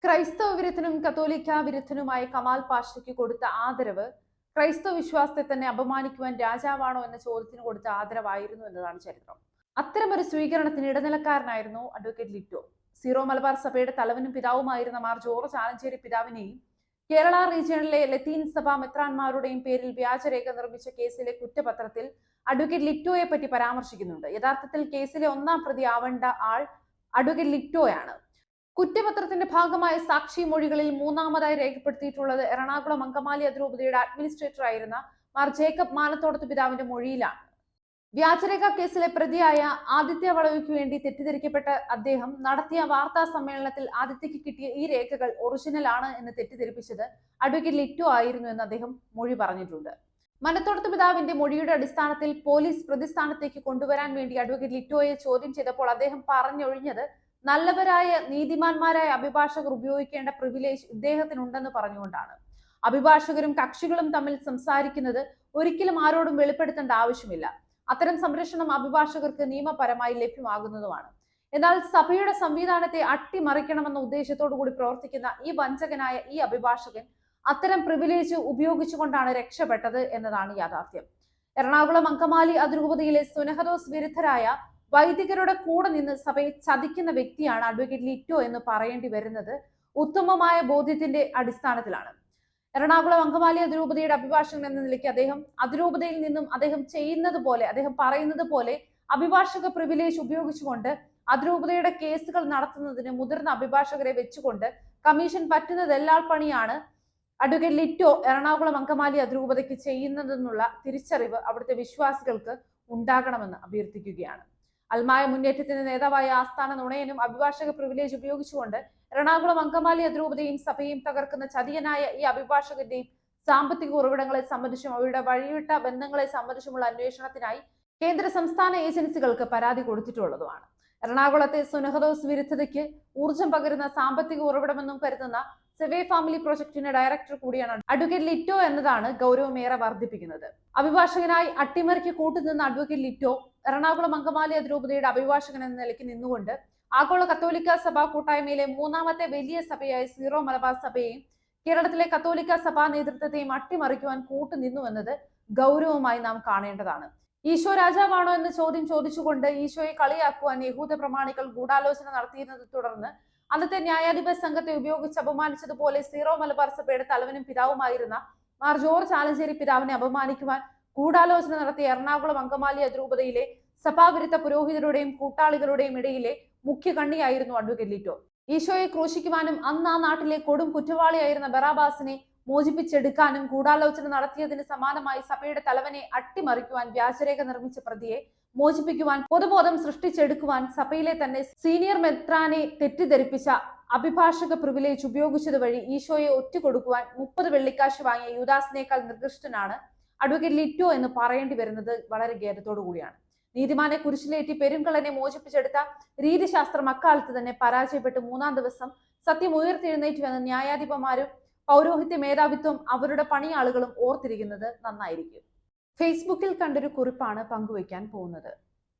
ക്രൈസ്തവ വിരുദ്ധനും കത്തോലിക്ക വിരുദ്ധനുമായ കമാൽ പാഷയ്ക്ക് കൊടുത്ത ആദരവ് ക്രൈസ്തവ വിശ്വാസത്തെ തന്നെ അപമാനിക്കുവാൻ രാജാവാണോ എന്ന ചോദ്യത്തിന് കൊടുത്ത ആദരവായിരുന്നു എന്നതാണ് ചരിത്രം. അത്തരമൊരു സ്വീകരണത്തിന് ഇടനിലക്കാരനായിരുന്നു അഡ്വക്കേറ്റ് ലിറ്റോ. സീറോ മലബാർ സഭയുടെ തലവനും പിതാവുമായിരുന്ന മാർ ജോർജ് ആലഞ്ചേരി പിതാവിനെയും കേരള റീജിയണിലെ ലത്തീൻ സഭ മെത്രാന്മാരുടെയും പേരിൽ വ്യാജരേഖ നിർമ്മിച്ച കേസിലെ കുറ്റപത്രത്തിൽ അഡ്വക്കേറ്റ് ലിറ്റോയെ പറ്റി പരാമർശിക്കുന്നുണ്ട്. യഥാർത്ഥത്തിൽ കേസിലെ ഒന്നാം പ്രതി ആവേണ്ട ആൾ അഡ്വക്കേറ്റ് ലിറ്റോയാണ്. കുറ്റപത്രത്തിന്റെ ഭാഗമായ സാക്ഷി മൊഴികളിൽ മൂന്നാമതായി രേഖപ്പെടുത്തിയിട്ടുള്ളത് എറണാകുളം അങ്കമാലി അതിരൂപതയുടെ അഡ്മിനിസ്ട്രേറ്റർ ആയിരുന്ന മാർ ജേക്കബ് മാനത്തോടത്ത് പിതാവിന്റെ മൊഴിയിലാണ്. വ്യാജരേഖ കേസിലെ പ്രതിയായ ആദിത്യ വളവിക്ക് വേണ്ടി തെറ്റിദ്ധരിക്കപ്പെട്ട അദ്ദേഹം നടത്തിയ വാർത്താ സമ്മേളനത്തിൽ ആദിത്യക്ക് കിട്ടിയ ഈ രേഖകൾ ഒറിജിനൽ ആണ് എന്ന് തെറ്റിദ്ധരിപ്പിച്ചത് അഡ്വക്കേറ്റ് ലിറ്റോ ആയിരുന്നു എന്ന് അദ്ദേഹം മൊഴി പറഞ്ഞിട്ടുണ്ട്. മനത്തോടത്ത് പിതാവിന്റെ മൊഴിയുടെ അടിസ്ഥാനത്തിൽ പോലീസ് പ്രതിസ്ഥാനത്തേക്ക് കൊണ്ടുവരാൻ വേണ്ടി അഡ്വക്കേറ്റ് ലിറ്റോയെ ചോദ്യം ചെയ്തപ്പോൾ അദ്ദേഹം പറഞ്ഞൊഴിഞ്ഞത് നല്ലവരായ നീതിമാന്മാരായ അഭിഭാഷകർ ഉപയോഗിക്കേണ്ട പ്രിവിലേജ് ഇദ്ദേഹത്തിനുണ്ടെന്ന് പറഞ്ഞുകൊണ്ടാണ്. അഭിഭാഷകരും കക്ഷികളും തമ്മിൽ സംസാരിക്കുന്നത് ഒരിക്കലും ആരോടും വെളിപ്പെടുത്തേണ്ട ആവശ്യമില്ല. അത്തരം സംരക്ഷണം അഭിഭാഷകർക്ക് നിയമപരമായി ലഭ്യമാകുന്നതുമാണ്. എന്നാൽ സഭയുടെ സംവിധാനത്തെ അട്ടിമറിക്കണമെന്ന ഉദ്ദേശത്തോടു കൂടി പ്രവർത്തിക്കുന്ന ഈ വഞ്ചകനായ ഈ അഭിഭാഷകൻ അത്തരം പ്രിവിലേജ് ഉപയോഗിച്ചുകൊണ്ടാണ് രക്ഷപ്പെട്ടത് എന്നതാണ് യാഥാർത്ഥ്യം. എറണാകുളം അങ്കമാലി അതിരൂപതയിലെ സുനഹദോസ് വിരുദ്ധരായ വൈദികരുടെ കൂടെ നിന്ന് സഭയെ ചതിക്കുന്ന വ്യക്തിയാണ് അഡ്വക്കേറ്റ് ലിറ്റോ എന്ന് പറയേണ്ടി വരുന്നത് ഉത്തമമായ ബോധ്യത്തിന്റെ അടിസ്ഥാനത്തിലാണ്. എറണാകുളം അങ്കമാലി അതിരൂപതയുടെ അഭിഭാഷകൻ എന്ന നിലയ്ക്ക് അതിരൂപതയിൽ നിന്നും അദ്ദേഹം ചെയ്യുന്നത് പോലെ, അദ്ദേഹം പറയുന്നത് പോലെ അഭിഭാഷക പ്രിവിലേജ് ഉപയോഗിച്ചുകൊണ്ട് അതിരൂപതയുടെ കേസുകൾ നടത്തുന്നതിന് മുതിർന്ന അഭിഭാഷകരെ വെച്ചുകൊണ്ട് കമ്മീഷൻ പറ്റുന്നതെല്ലാ പണിയാണ് അഡ്വക്കേറ്റ് ലിറ്റോ എറണാകുളം അങ്കമാലി അതിരൂപതയ്ക്ക് ചെയ്യുന്നതെന്നുള്ള തിരിച്ചറിവ് അവിടുത്തെ വിശ്വാസികൾക്ക് ഉണ്ടാകണമെന്ന് അഭ്യർത്ഥിക്കുകയാണ്. അൽമായ മുന്നേറ്റത്തിന്റെ നേതാവായ ആസ്ഥാന നുണയനും അഭിഭാഷക പ്രിവിലേജ് ഉപയോഗിച്ചുകൊണ്ട് എറണാകുളം അങ്കമാലി അതിരൂപതയും സഭയും തകർക്കുന്ന ചതിയനായ ഈ അഭിഭാഷകന്റെയും സാമ്പത്തിക ഉറവിടങ്ങളെ സംബന്ധിച്ചും അവരുടെ വഴിവിട്ട ബന്ധങ്ങളെ സംബന്ധിച്ചുമുള്ള അന്വേഷണത്തിനായി കേന്ദ്ര സംസ്ഥാന ഏജൻസികൾക്ക് പരാതി കൊടുത്തിട്ടുള്ളതുമാണ്. എറണാകുളത്തെ സുനഹദോസ് വിരുദ്ധതയ്ക്ക് ഊർജം പകരുന്ന സാമ്പത്തിക ഉറവിടമെന്നും കരുതുന്ന സെവേ ഫാമിലി പ്രൊജക്ടിന്റെ ഡയറക്ടർ കൂടിയാണ് അഡ്വക്കേറ്റ് ലിറ്റോ എന്നതാണ് ഗൗരവമേറെ വർദ്ധിപ്പിക്കുന്നത്. അഭിഭാഷകനായി അട്ടിമറിക്ക് കൂട്ടുനിന്ന അഡ്വക്കേറ്റ് ലിറ്റോ എറണാകുളം അങ്കമാലി അതിരൂപതയുടെ അഭിഭാഷകൻ എന്ന നിലയ്ക്ക് നിന്നുകൊണ്ട് ആഗോള കത്തോലിക്ക സഭാ കൂട്ടായ്മയിലെ മൂന്നാമത്തെ വലിയ സഭയായ സീറോ മലബാർ സഭയെയും കേരളത്തിലെ കത്തോലിക്ക സഭാ നേതൃത്വത്തെയും അട്ടിമറിക്കുവാൻ കൂട്ടുനിന്നുവെന്നത് ഗൗരവമായി നാം കാണേണ്ടതാണ്. ഈശോ രാജാവാണോ എന്ന ചോദ്യം ചോദിച്ചുകൊണ്ട് ഈശോയെ കളിയാക്കുവാൻ യഹൂദ പ്രമാണികൾ ഗൂഢാലോചന നടത്തിയിരുന്നത് തുടർന്ന് അന്നത്തെ ന്യായാധിപ സംഘത്തെ ഉപയോഗിച്ച് അപമാനിച്ചതുപോലെ സീറോ മലബാർ സഭയുടെ തലവനും പിതാവുമായിരുന്ന മാർ ജോർജ് ആലഞ്ചേരി പിതാവിനെ അപമാനിക്കുവാൻ ഗൂഢാലോചന നടത്തിയ എറണാകുളം അങ്കമാലി അതിരൂപതയിലെ സഭാവിരുദ്ധ പുരോഹിതരുടെയും കൂട്ടാളികളുടെയും ഇടയിലെ മുഖ്യ കണ്ണിയായിരുന്നു അഡ്വക്കേറ്റ് ലിറ്റോ. ഈശോയെ ക്രൂശിക്കുവാനും അന്ന് ആ നാട്ടിലെ കൊടും കുറ്റവാളിയായിരുന്ന ബറാബാസിനെ മോചിപ്പിച്ചെടുക്കാനും ഗൂഢാലോചന നടത്തിയതിന് സമാനമായി സഭയുടെ തലവനെ അട്ടിമറിക്കുവാൻ വ്യാജരേഖ നിർമ്മിച്ച പ്രതിയെ മോചിപ്പിക്കുവാൻ പൊതുബോധം സൃഷ്ടിച്ചെടുക്കുവാൻ സഭയിലെ തന്നെ സീനിയർ മെത്രാനെ തെറ്റിദ്ധരിപ്പിച്ച അഭിഭാഷക പ്രിവിലേജ് ഉപയോഗിച്ചത് വഴി ഈശോയെ ഒറ്റുകൊടുക്കുവാൻ 30 വെള്ളിക്കാശ് വാങ്ങിയ യുദാസിനേക്കാൾ നികൃഷ്ടനാണ് അഡ്വക്കേറ്റ് ലിറ്റോ എന്ന് പറയേണ്ടി വരുന്നത് വളരെ ഖേദത്തോടു കൂടിയാണ്. നീതിമാനെ കുരിശിലേറ്റി പെരുങ്കള്ളനെ മോചിപ്പിച്ചെടുത്ത രീതിശാസ്ത്രം അക്കാലത്ത് തന്നെ പരാജയപ്പെട്ട് 3-ാം ദിവസം സത്യം ഉയർത്തെഴുന്നേറ്റുവെന്ന് ന്യായാധിപന്മാരും പൗരോഹിത്യ മേധാവിത്വം അവരുടെ പണിയാളുകളും ഓർത്തിരിക്കുന്നത് നന്നായിരിക്കും. ഫേസ്ബുക്കിൽ കണ്ടൊരു കുറിപ്പാണ് പങ്കുവയ്ക്കാൻ പോകുന്നത്.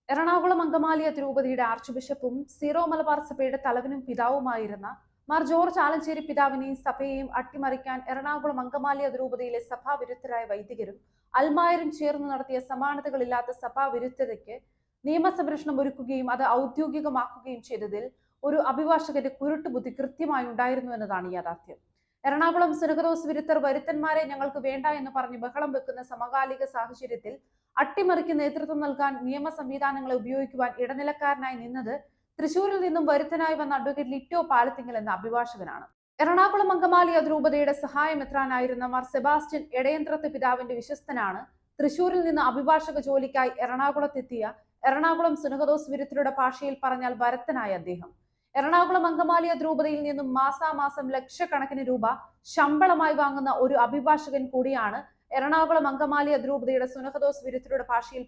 എറണാകുളം അങ്കമാലി അതിരൂപതയുടെ ആർച്ച് ബിഷപ്പും സീറോ മലബാർ സഭയുടെ തലവനും പിതാവുമായിരുന്ന മാർ ജോർജ് ആലഞ്ചേരി പിതാവിനെയും സഭയെയും അട്ടിമറിക്കാൻ എറണാകുളം അങ്കമാലി അതിരൂപതയിലെ സഭാവിരുദ്ധരായ വൈദികരും അൽമായരും ചേർന്ന് നടത്തിയ സമാനതകളില്ലാത്ത സഭാവിരുദ്ധതയ്ക്ക് നിയമസംരക്ഷണം ഒരുക്കുകയും അത് ഔദ്യോഗികമാക്കുകയും ചെയ്തതിൽ ഒരു അഭിഭാഷകന്റെ കുരുട്ടുബുദ്ധി കൃത്യമായി ഉണ്ടായിരുന്നു എന്നതാണ് യാഥാർത്ഥ്യം. എറണാകുളം സുനഹദോസ് വിരുദ്ധർ വരുത്തന്മാരെ ഞങ്ങൾക്ക് വേണ്ട എന്ന് പറഞ്ഞ് ബഹളം വെക്കുന്ന സമകാലിക സാഹചര്യത്തിൽ അട്ടിമറിക്ക് നേതൃത്വം നൽകാൻ നിയമ സംവിധാനങ്ങളെ ഉപയോഗിക്കുവാൻ ഇടനിലക്കാരനായി നിന്നത് തൃശൂരിൽ നിന്നും വരുത്തനായി വന്ന അഡ്വക്കേറ്റ് ലിറ്റോ പാലത്തിങ്കൽ എന്ന അഭിഭാഷകനാണ്. എറണാകുളം അങ്കമാലി അതിരൂപതയുടെ സഹായ മെത്രാനായിരുന്ന മാർ സെബാസ്റ്റ്യൻ എടയന്ത്രത്ത് പിതാവിന്റെ വിശ്വസ്തനാണ്. തൃശൂരിൽ നിന്ന് അഭിഭാഷക ജോലിക്കായി എറണാകുളത്തെത്തിയ എറണാകുളം സുനഹദോസ് വിരുദ്ധരുടെ ഭാഷയിൽ പറഞ്ഞാൽ വരത്തനായ അദ്ദേഹം എറണാകുളം അങ്കമാലി അതിരൂപതയിൽ നിന്നും മാസാമാസം ലക്ഷക്കണക്കിന് രൂപ ശമ്പളമായി വാങ്ങുന്ന ഒരു അഭിഭാഷകൻ കൂടിയാണ്. എറണാകുളം അങ്കമാലി അതിരൂപതയുടെ സുനഹദോസ് വിരുദ്ധരുടെ ഭാഷയിൽ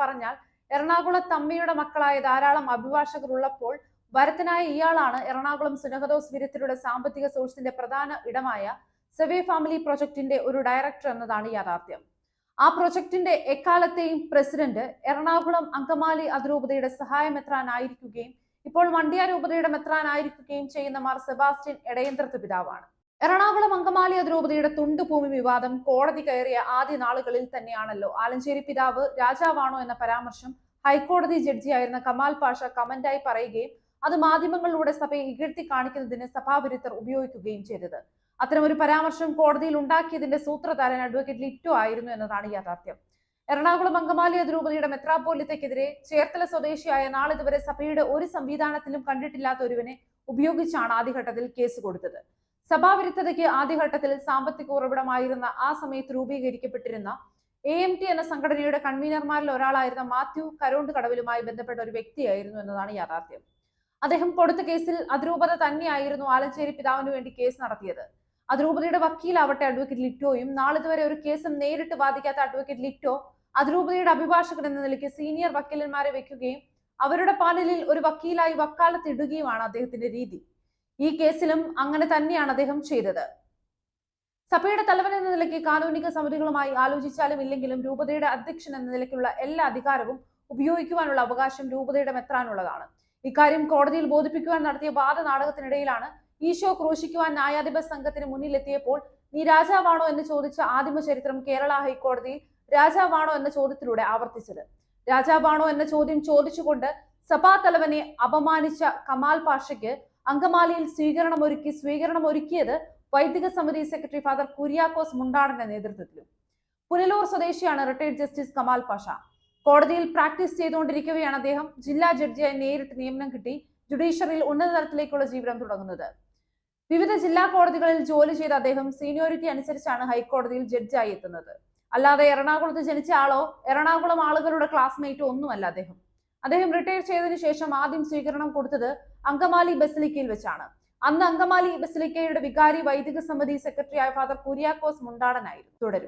പറഞ്ഞാൽ എറണാകുളത്തമ്മയുടെ മക്കളായ ധാരാളം അഭിഭാഷകർ ഉള്ളപ്പോൾ വരത്തനായ ഇയാളാണ് എറണാകുളം സുനഹദോസ് വിരുദ്ധരുടെ സാമ്പത്തിക സോഴ്സിന്റെ പ്രധാന ഇടമായ സെവേ ഫാമിലി പ്രൊജക്ടിന്റെ ഒരു ഡയറക്ടർ എന്നതാണ് യാഥാർത്ഥ്യം. ആ പ്രൊജക്ടിന്റെ എക്കാലത്തെയും പ്രസിഡന്റ് എറണാകുളം അങ്കമാലി അതിരൂപതയുടെ സഹായ മെത്രാനായിരിക്കുകയും ഇപ്പോൾ വണ്ടിയ രൂപതയുടെ മെത്രാനായിരിക്കുകയും ചെയ്യുന്ന മാർ സെബാസ്റ്റ്യൻ എടയന്ത്രത്ത് പിതാവാണ്. എറണാകുളം അങ്കമാലി അതിരൂപതയുടെ തുണ്ടുഭൂമി വിവാദം കോടതി കയറിയ ആദ്യ നാളുകളിൽ തന്നെയാണല്ലോ ആലഞ്ചേരി പിതാവ് രാജാവാണോ എന്ന പരാമർശം ഹൈക്കോടതി ജഡ്ജിയായിരുന്ന കമാൽ പാഷ കമന്റായി പറയുകയും അത് മാധ്യമങ്ങളിലൂടെ സഭയെ ഇകഴ്ത്തി കാണിക്കുന്നതിന് സഭാവിരുദ്ധർ ഉപയോഗിക്കുകയും ചെയ്തത്. അത്തരമൊരു പരാമർശം കോടതിയിൽ ഉണ്ടാക്കിയതിന്റെ സൂത്രധാരൻ അഡ്വക്കേറ്റ് ലിറ്റോ ആയിരുന്നു എന്നതാണ് യാഥാർത്ഥ്യം. എറണാകുളം അങ്കമാലി അതിരൂപതയുടെ മെത്രാപ്പോലിത്തയ്ക്കെതിരെ ചേർത്തല സ്വദേശിയായ നാളിതുവരെ സഭയുടെ ഒരു സംവിധാനത്തിലും കണ്ടിട്ടില്ലാത്ത ഒരുവനെ ഉപയോഗിച്ചാണ് ആദ്യഘട്ടത്തിൽ കേസ് കൊടുത്തത്. സഭാവിരുദ്ധതയ്ക്ക് ആദ്യഘട്ടത്തിൽ സാമ്പത്തിക ഉറവിടമായിരുന്ന ആ സമയത്ത് രൂപീകരിക്കപ്പെട്ടിരുന്ന AMT എന്ന സംഘടനയുടെ കൺവീനർമാരിൽ ഒരാളായിരുന്ന മാത്യു കരോണ്ടുകടവിലുമായി ബന്ധപ്പെട്ട ഒരു വ്യക്തിയായിരുന്നു എന്നതാണ് യാഥാർത്ഥ്യം. അദ്ദേഹം കൊടുത്ത കേസിൽ അതിരൂപത തന്നെയായിരുന്നു ആലഞ്ചേരി പിതാവിന് വേണ്ടി കേസ് നടത്തിയത്. അതിരൂപതയുടെ വക്കീലാവട്ടെ അഡ്വക്കേറ്റ് ലിറ്റോയും നാളിതുവരെ ഒരു കേസും നേരിട്ട് വാദിക്കാത്ത അഡ്വക്കേറ്റ് ലിറ്റോ അതിരൂപതയുടെ അഭിഭാഷകൻ എന്ന നിലയ്ക്ക് സീനിയർ വക്കീലന്മാരെ വെക്കുകയും അവരുടെ പാനലിൽ ഒരു വക്കീലായി വക്കാലത്തിടുകയുമാണ് അദ്ദേഹത്തിന്റെ രീതി. ഈ കേസിലും അങ്ങനെ തന്നെയാണ് അദ്ദേഹം ചെയ്തത്. സഭയുടെ തലവൻ എന്ന നിലയ്ക്ക് കാനൂനിക സമിതികളുമായി ആലോചിച്ചാലും ഇല്ലെങ്കിലും രൂപതയുടെ അധ്യക്ഷൻ എന്ന നിലയ്ക്കുള്ള എല്ലാ അധികാരവും ഉപയോഗിക്കുവാനുള്ള അവകാശം രൂപതയുടെ മെത്രാനുള്ളതാണ്. ഇക്കാര്യം കോടതിയിൽ ബോധിപ്പിക്കുവാൻ നടത്തിയ വാദനാടകത്തിനിടയിലാണ് ഈശോ ക്രൂശിക്കുവാൻ ന്യായാധിപ സംഘത്തിന് മുന്നിലെത്തിയപ്പോൾ നീ രാജാവാണോ എന്ന് ചോദിച്ച ആദിമ ചരിത്രം കേരള ഹൈക്കോടതിയിൽ രാജാവാണോ എന്ന ചോദ്യത്തിലൂടെ ആവർത്തിച്ചത്. രാജാവാണോ എന്ന ചോദ്യം ചോദിച്ചുകൊണ്ട് സഭാ തലവനെ അപമാനിച്ച കമാൽ പാഷയ്ക്ക് അങ്കമാലിയിൽ സ്വീകരണം ഒരുക്കിയത് വൈദിക സമിതി സെക്രട്ടറി ഫാദർ കുര്യാക്കോസ് മുണ്ടാടന്റെ നേതൃത്വത്തിലും. പുനലൂർ സ്വദേശിയാണ് റിട്ടയർഡ് ജസ്റ്റിസ് കമാൽ പാഷ. കോടതിയിൽ പ്രാക്ടീസ് ചെയ്തുകൊണ്ടിരിക്കവെയാണ് അദ്ദേഹം ജില്ലാ ജഡ്ജിയായി നേരിട്ട് നിയമനം കിട്ടി ജുഡീഷ്യറിയിൽ ഉന്നത തലത്തിലേക്കുള്ള ജീവിതം തുടങ്ങുന്നത്. വിവിധ ജില്ലാ കോടതികളിൽ ജോലി ചെയ്ത അദ്ദേഹം സീനിയോറിറ്റി അനുസരിച്ചാണ് ഹൈക്കോടതിയിൽ ജഡ്ജായി എത്തുന്നത്. അല്ലാതെ എറണാകുളത്ത് ജനിച്ച ആളോ എറണാകുളം ആളുകളുടെ ക്ലാസ്മേറ്റോ ഒന്നുമല്ല അദ്ദേഹം. അദ്ദേഹം റിട്ടയർ ചെയ്തതിനു ശേഷം ആദ്യം സ്വീകരണം കൊടുത്തത് അങ്കമാലി ബസിലിക്കയിൽ വെച്ചാണ്. അന്ന് അങ്കമാലി ബസിലിക്കയുടെ വികാരി വൈദിക സമിതി സെക്രട്ടറിയായ ഫാദർ കുര്യാക്കോസ് മുണ്ടാടനായിരുന്നു. തുടരും.